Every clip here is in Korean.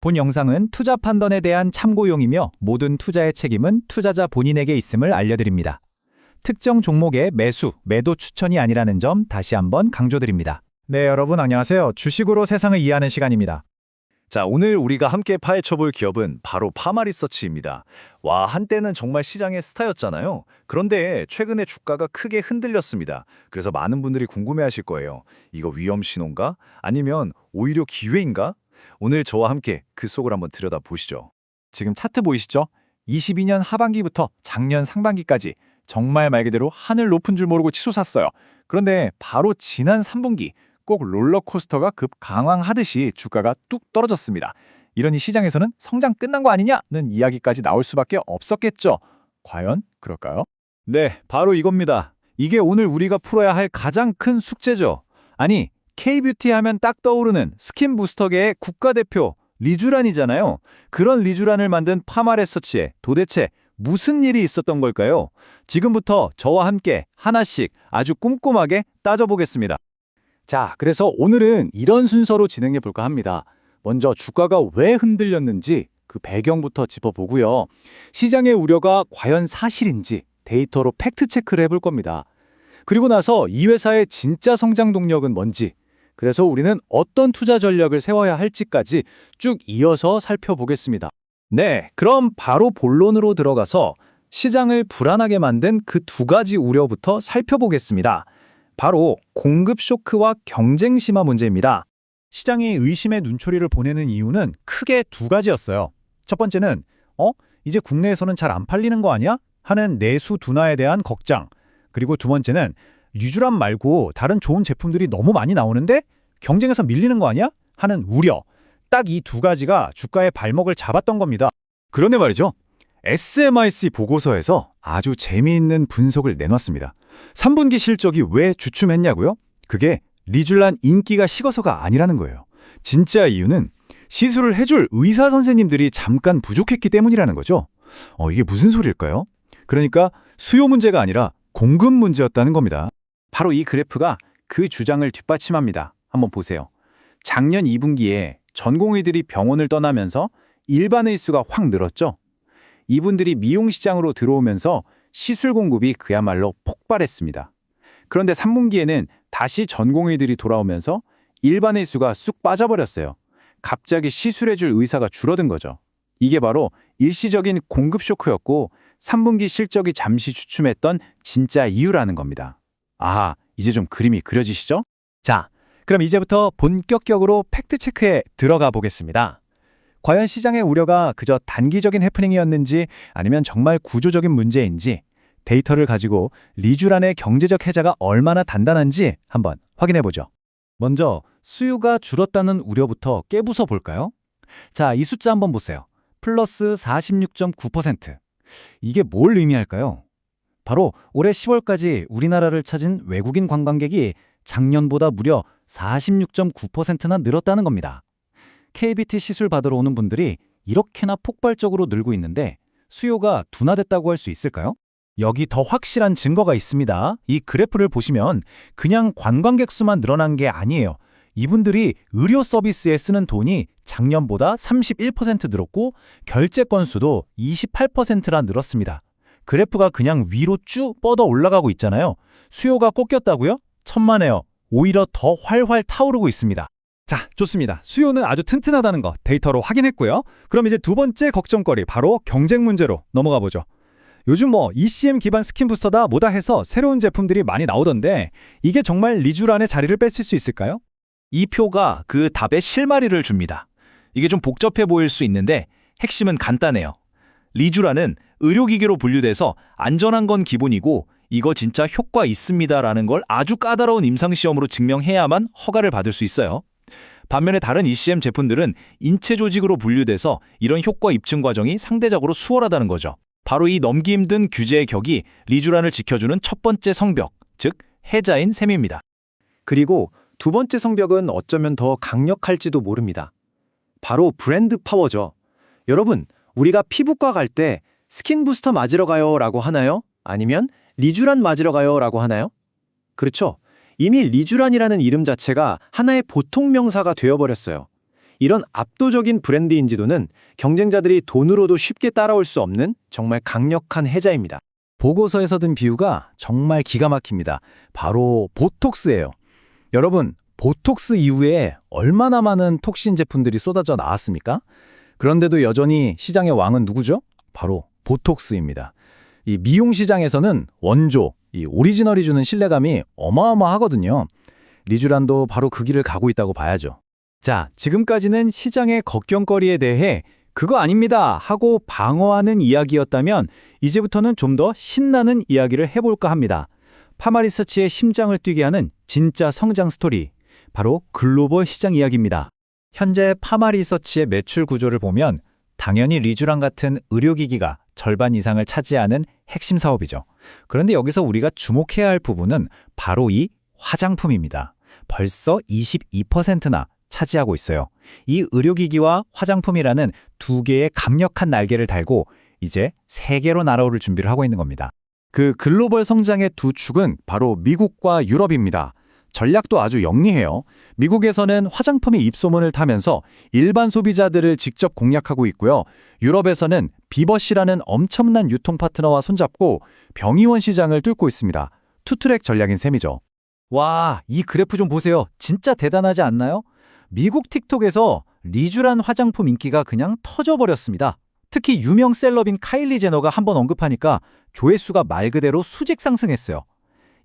본 영상은 투자 판단에 대한 참고용이며 모든 투자의 책임은 투자자 본인에게 있음을 알려드립니다. 특정 종목의 매수, 매도 추천이 아니라는 점 다시 한번 강조드립니다. 네, 여러분 안녕하세요. 주식으로 세상을 이해하는 시간입니다. 자, 오늘 우리가 함께 파헤쳐볼 기업은 바로 파마리서치입니다. 와, 한때는 정말 시장의 스타였잖아요. 그런데 최근에 주가가 크게 흔들렸습니다. 그래서 많은 분들이 궁금해하실 거예요. 이거 위험 신호인가? 아니면 오히려 기회인가? 오늘 저와 함께 그 속을 한번 들여다보시죠. 지금 차트 보이시죠? 22년 하반기부터 작년 상반기까지 정말 말 그대로 하늘 높은 줄 모르고 치솟았어요. 그런데 바로 지난 3분기 꼭 롤러코스터가 급 강황하듯이 주가가 뚝 떨어졌습니다. 이러니 시장에서는 성장 끝난 거 아니냐는 이야기까지 나올 수밖에 없었겠죠. 과연 그럴까요? 네, 바로 이겁니다. 이게 오늘 우리가 풀어야 할 가장 큰 숙제죠. 아니, K뷰티 하면 딱 떠오르는 스킨 부스터계의 국가대표 리쥬란이잖아요. 그런 리쥬란을 만든 파마리서치에 도대체 무슨 일이 있었던 걸까요? 지금부터 저와 함께 하나씩 아주 꼼꼼하게 따져보겠습니다. 자, 그래서 오늘은 이런 순서로 진행해 볼까 합니다. 먼저 주가가 왜 흔들렸는지 그 배경부터 짚어보고요. 시장의 우려가 과연 사실인지 데이터로 팩트체크를 해볼 겁니다. 그리고 나서 이 회사의 진짜 성장 동력은 뭔지, 그래서 우리는 어떤 투자 전략을 세워야 할지까지 쭉 이어서 살펴보겠습니다. 네, 그럼 바로 본론으로 들어가서 시장을 불안하게 만든 그 두 가지 우려부터 살펴보겠습니다. 바로 공급 쇼크와 경쟁 심화 문제입니다. 시장이 의심의 눈초리를 보내는 이유는 크게 두 가지였어요. 첫 번째는 이제 국내에서는 잘 안 팔리는 거 아니야? 하는 내수 둔화에 대한 걱정. 그리고 두 번째는 리쥬란 말고 다른 좋은 제품들이 너무 많이 나오는데 경쟁에서 밀리는 거 아니야? 하는 우려. 딱 이 두 가지가 주가의 발목을 잡았던 겁니다. 그런데 말이죠. SMIC 보고서에서 아주 재미있는 분석을 내놨습니다. 3분기 실적이 왜 주춤했냐고요? 그게 리쥬란 인기가 식어서가 아니라는 거예요. 진짜 이유는 시술을 해줄 의사 선생님들이 잠깐 부족했기 때문이라는 거죠. 이게 무슨 소리일까요? 그러니까 수요 문제가 아니라 공급 문제였다는 겁니다. 바로 이 그래프가 그 주장을 뒷받침합니다. 한번 보세요. 작년 2분기에 전공의들이 병원을 떠나면서 일반의 수가 확 늘었죠. 이분들이 미용 시장으로 들어오면서 시술 공급이 그야말로 폭발했습니다. 그런데 3분기에는 다시 전공의들이 돌아오면서 일반의 수가 쑥 빠져버렸어요. 갑자기 시술해줄 의사가 줄어든 거죠. 이게 바로 일시적인 공급 쇼크였고 3분기 실적이 잠시 주춤했던 진짜 이유라는 겁니다. 아하, 이제 좀 그림이 그려지시죠? 자, 그럼 이제부터 본격적으로 팩트체크에 들어가 보겠습니다. 과연 시장의 우려가 그저 단기적인 해프닝이었는지 아니면 정말 구조적인 문제인지 데이터를 가지고 리쥬란의 경제적 해자가 얼마나 단단한지 한번 확인해보죠. 먼저 수요가 줄었다는 우려부터 깨부숴 볼까요? 자, 이 숫자 한번 보세요. 플러스 46.9%. 이게 뭘 의미할까요? 바로 올해 10월까지 우리나라를 찾은 외국인 관광객이 작년보다 무려 46.9%나 늘었다는 겁니다. KBT 시술 받으러 오는 분들이 이렇게나 폭발적으로 늘고 있는데 수요가 둔화됐다고 할 수 있을까요? 여기 더 확실한 증거가 있습니다. 이 그래프를 보시면 그냥 관광객 수만 늘어난 게 아니에요. 이분들이 의료 서비스에 쓰는 돈이 작년보다 31% 늘었고 결제 건수도 28%나 늘었습니다. 그래프가 그냥 위로 쭉 뻗어 올라가고 있잖아요. 수요가 꺾였다고요? 천만에요. 오히려 더 활활 타오르고 있습니다. 자, 좋습니다. 수요는 아주 튼튼하다는 거 데이터로 확인했고요. 그럼 이제 두 번째 걱정거리, 바로 경쟁 문제로 넘어가 보죠. 요즘 ECM 기반 스킨 부스터다 뭐다 해서 새로운 제품들이 많이 나오던데 이게 정말 리쥬란의 자리를 뺏을 수 있을까요? 이 표가 그 답의 실마리를 줍니다. 이게 좀 복잡해 보일 수 있는데 핵심은 간단해요. 리쥬란은 의료기계로 분류돼서 안전한 건 기본이고 이거 진짜 효과 있습니다라는 걸 아주 까다로운 임상시험으로 증명해야만 허가를 받을 수 있어요. 반면에 다른 ECM 제품들은 인체 조직으로 분류돼서 이런 효과 입증 과정이 상대적으로 수월하다는 거죠. 바로 이 넘기 힘든 규제의 격이 리쥬란을 지켜주는 첫 번째 성벽, 즉 해자인 셈입니다. 그리고 두 번째 성벽은 어쩌면 더 강력할지도 모릅니다. 바로 브랜드 파워죠. 여러분, 우리가 피부과 갈 때 스킨 부스터 맞으러 가요 라고 하나요? 아니면 리쥬란 맞으러 가요 라고 하나요? 그렇죠. 이미 리쥬란이라는 이름 자체가 하나의 보통 명사가 되어버렸어요. 이런 압도적인 브랜드 인지도는 경쟁자들이 돈으로도 쉽게 따라올 수 없는 정말 강력한 해자입니다. 보고서에서 든 비유가 정말 기가 막힙니다. 바로 보톡스예요. 여러분, 보톡스 이후에 얼마나 많은 톡신 제품들이 쏟아져 나왔습니까? 그런데도 여전히 시장의 왕은 누구죠? 바로 보톡스입니다. 이 미용 시장에서는 원조, 이 오리지널이 주는 신뢰감이 어마어마하거든요. 리쥬란도 바로 그 길을 가고 있다고 봐야죠. 자, 지금까지는 시장의 걱정거리에 대해 그거 아닙니다 하고 방어하는 이야기였다면 이제부터는 좀 더 신나는 이야기를 해볼까 합니다. 파마리서치의 심장을 뛰게 하는 진짜 성장 스토리, 바로 글로벌 시장 이야기입니다. 현재 파마리서치의 매출 구조를 보면 당연히 리쥬란 같은 의료기기가 절반 이상을 차지하는 핵심 사업이죠. 그런데 여기서 우리가 주목해야 할 부분은 바로 이 화장품입니다. 벌써 22%나 차지하고 있어요. 이 의료기기와 화장품이라는 두 개의 강력한 날개를 달고 이제 세계로 날아오를 준비를 하고 있는 겁니다. 그 글로벌 성장의 두 축은 바로 미국과 유럽입니다. 전략도 아주 영리해요. 미국에서는 화장품의 입소문을 타면서 일반 소비자들을 직접 공략하고 있고요. 유럽에서는 비버시라는 엄청난 유통 파트너와 손잡고 병의원 시장을 뚫고 있습니다. 투트랙 전략인 셈이죠. 와, 이 그래프 좀 보세요. 진짜 대단하지 않나요? 미국 틱톡에서 리쥬란 화장품 인기가 그냥 터져버렸습니다. 특히 유명 셀럽인 카일리 제너가 한번 언급하니까 조회수가 말 그대로 수직 상승했어요.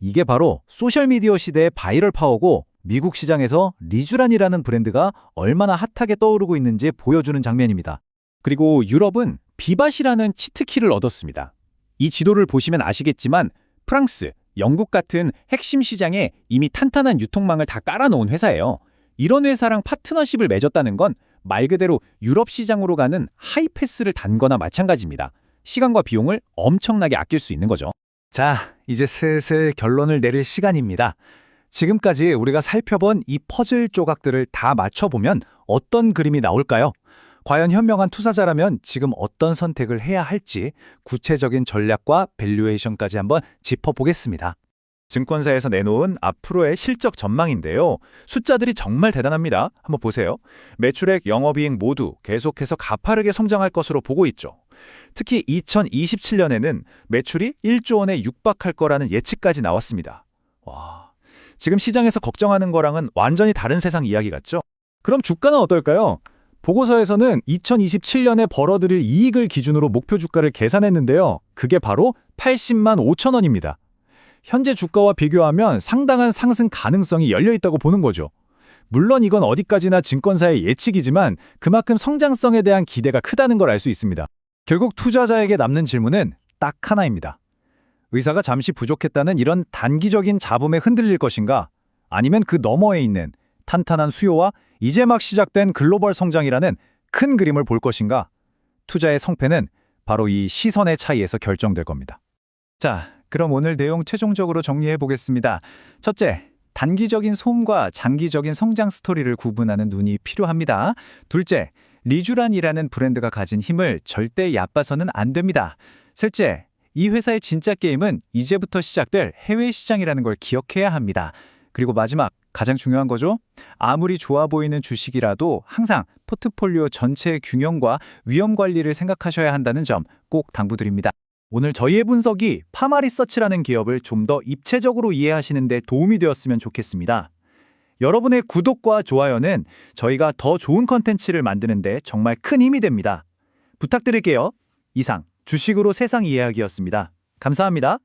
이게 바로 소셜미디어 시대의 바이럴 파워고 미국 시장에서 리쥬란이라는 브랜드가 얼마나 핫하게 떠오르고 있는지 보여주는 장면입니다. 그리고 유럽은 비바시라는 치트키를 얻었습니다. 이 지도를 보시면 아시겠지만 프랑스, 영국 같은 핵심 시장에 이미 탄탄한 유통망을 다 깔아놓은 회사예요. 이런 회사랑 파트너십을 맺었다는 건 말 그대로 유럽 시장으로 가는 하이패스를 단 거나 마찬가지입니다. 시간과 비용을 엄청나게 아낄 수 있는 거죠. 자, 이제 슬슬 결론을 내릴 시간입니다. 지금까지 우리가 살펴본 이 퍼즐 조각들을 다 맞춰보면 어떤 그림이 나올까요? 과연 현명한 투자자라면 지금 어떤 선택을 해야 할지 구체적인 전략과 밸류에이션까지 한번 짚어보겠습니다. 증권사에서 내놓은 앞으로의 실적 전망인데요. 숫자들이 정말 대단합니다. 한번 보세요. 매출액, 영업이익 모두 계속해서 가파르게 성장할 것으로 보고 있죠. 특히 2027년에는 매출이 1조 원에 육박할 거라는 예측까지 나왔습니다. 와, 지금 시장에서 걱정하는 거랑은 완전히 다른 세상 이야기 같죠? 그럼 주가는 어떨까요? 보고서에서는 2027년에 벌어들일 이익을 기준으로 목표 주가를 계산했는데요. 그게 바로 80만 5천 원입니다. 현재 주가와 비교하면 상당한 상승 가능성이 열려 있다고 보는 거죠. 물론 이건 어디까지나 증권사의 예측이지만 그만큼 성장성에 대한 기대가 크다는 걸 알 수 있습니다. 결국 투자자에게 남는 질문은 딱 하나입니다. 의사가 잠시 부족했다는 이런 단기적인 잡음에 흔들릴 것인가? 아니면 그 너머에 있는 탄탄한 수요와 이제 막 시작된 글로벌 성장이라는 큰 그림을 볼 것인가? 투자의 성패는 바로 이 시선의 차이에서 결정될 겁니다. 자, 그럼 오늘 내용 최종적으로 정리해 보겠습니다. 첫째, 단기적인 소음과 장기적인 성장 스토리를 구분하는 눈이 필요합니다. 둘째, 리쥬란이라는 브랜드가 가진 힘을 절대 얕봐서는 안 됩니다. 셋째, 이 회사의 진짜 게임은 이제부터 시작될 해외 시장이라는 걸 기억해야 합니다. 그리고 마지막, 가장 중요한 거죠. 아무리 좋아 보이는 주식이라도 항상 포트폴리오 전체의 균형과 위험 관리를 생각하셔야 한다는 점 꼭 당부드립니다. 오늘 저희의 분석이 파마리서치라는 기업을 좀 더 입체적으로 이해하시는 데 도움이 되었으면 좋겠습니다. 여러분의 구독과 좋아요는 저희가 더 좋은 컨텐츠를 만드는 데 정말 큰 힘이 됩니다. 부탁드릴게요. 이상 주식으로 세상 이해하기였습니다. 감사합니다.